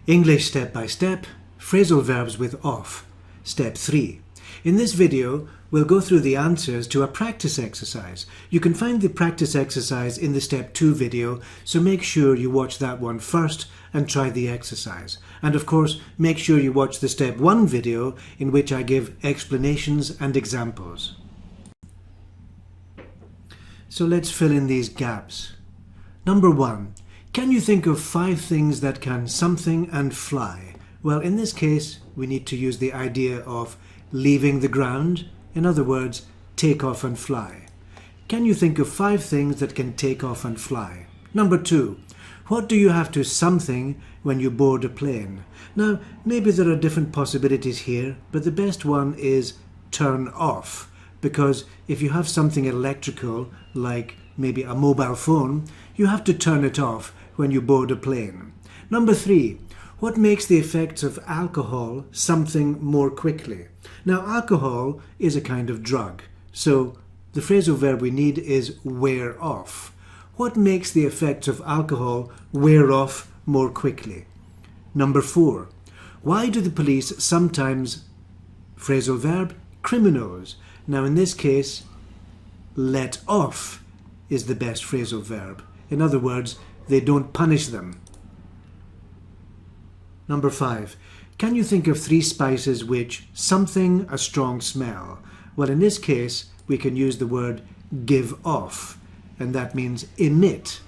English step by step, phrasal verbs with off. Step 3. In this video, we'll go through the answers to a practice exercise. You can find the practice exercise in the step 2 video, so make sure you watch that one first and try the exercise. And of course, make sure you watch the step 1 video in which I give explanations and examples. So let's fill in these gaps. Number 1. Can you think of 5 things that can something and fly? Well, in this case, we need to use the idea of leaving the ground. In other words, take off and fly. Can you think of 5 things that can take off and fly? Number 2. What do you have to something when you board a plane? Now, maybe there are different possibilities here, but the best one is turn off. Because if you have something electrical, like maybe a mobile phone, you have to turn it off when you board a plane. Number 3. What makes the effects of alcohol something more quickly? Now, alcohol is a kind of drug, so the phrasal verb we need is wear off. What makes the effects of alcohol wear off more quickly? Number 4. Why do the police sometimes, phrasal verb, criminals? Now, in this case, let off is the best phrasal verb. In other words, they don't punish them. Number 5. Can you think of 3 spices which something a strong smell? Well, in this case, we can use the word give off, and that means emit.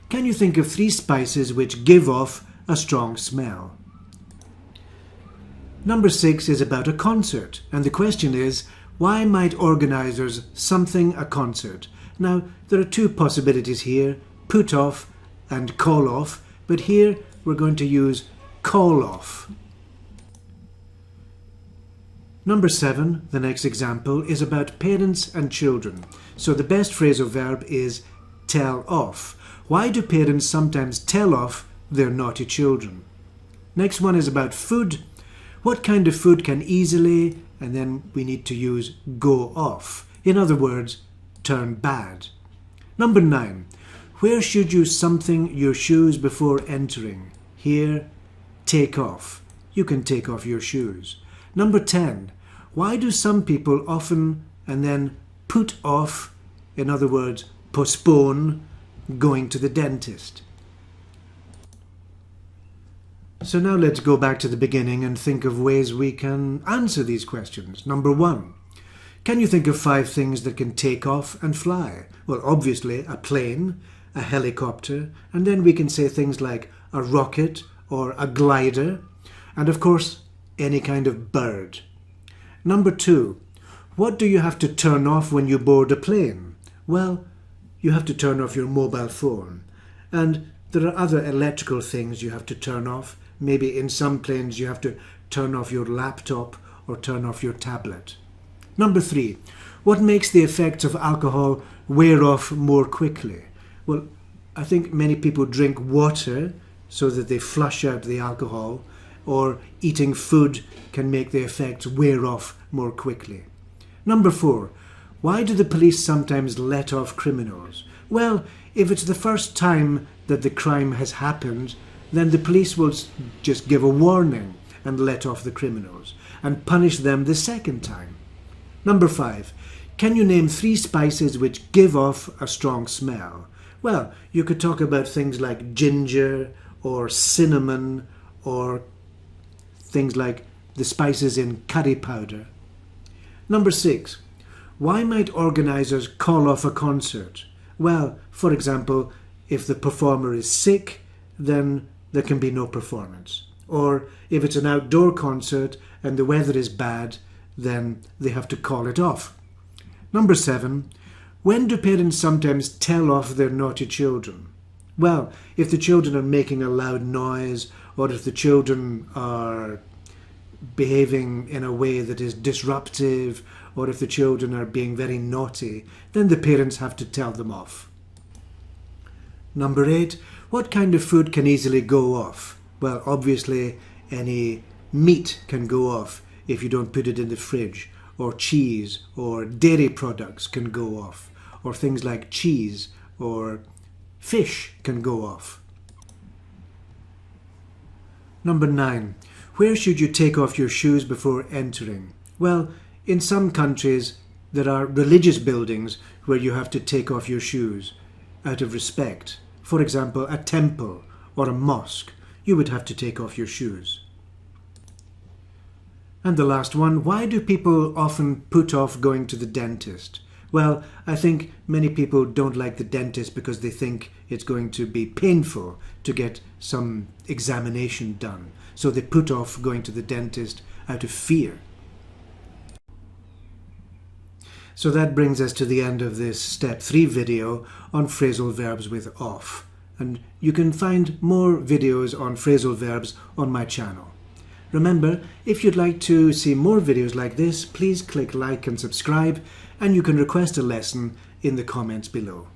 Can you think of 3 spices which give off a strong smell? Number 6 is about a concert, and the question is, why might organisers something a concert? Now, there are 2 possibilities here, put off and call off, but here we're going to use call off. Number 7, the next example, is about parents and children. So the best phrasal verb is tell off. Why do parents sometimes tell off their naughty children? Next one is about food. What kind of food can easily, and then we need to use go off. In other words, turn bad. Number 9. Where should you something your shoes before entering? Here, take off. You can take off your shoes. Number 10. Why do some people often and then put off, in other words, postpone, going to the dentist? So now let's go back to the beginning and think of ways we can answer these questions. Number 1. Can you think of 5 things that can take off and fly? Well, obviously a plane, a helicopter, and then we can say things like a rocket or a glider, and of course any kind of bird. Number 2. What do you have to turn off when you board a plane? Well, you have to turn off your mobile phone, and there are other electrical things you have to turn off. Maybe in some planes you have to turn off your laptop or turn off your tablet. Number 3. What makes the effects of alcohol wear off more quickly? Well, I think many people drink water so that they flush out the alcohol, or eating food can make the effects wear off more quickly. Number 4. Why do the police sometimes let off criminals? Well, if it's the first time that the crime has happened, then the police will just give a warning and let off the criminals and punish them the second time. Number 5. Can you name 3 spices which give off a strong smell? Well, you could talk about things like ginger or cinnamon, or things like the spices in curry powder. Number 6. Why might organisers call off a concert? Well, for example, if the performer is sick, then there can be no performance. Or if it's an outdoor concert and the weather is bad, then they have to call it off. Number 7. When do parents sometimes tell off their naughty children? Well, if the children are making a loud noise, or if the children are behaving in a way that is disruptive, or if the children are being very naughty, then the parents have to tell them off. Number 8. What kind of food can easily go off? Well, obviously any meat can go off if you don't put it in the fridge, or cheese or dairy products can go off, or things like cheese or fish can go off. Number 9. Where should you take off your shoes before entering? Well, in some countries there are religious buildings where you have to take off your shoes out of respect. For example, a temple or a mosque, you would have to take off your shoes. And the last one, why do people often put off going to the dentist? Well, I think many people don't like the dentist because they think it's going to be painful to get some examination done. So they put off going to the dentist out of fear. So that brings us to the end of this Step 3 video on phrasal verbs with off. And you can find more videos on phrasal verbs on my channel. Remember, if you'd like to see more videos like this, please click like and subscribe, and you can request a lesson in the comments below.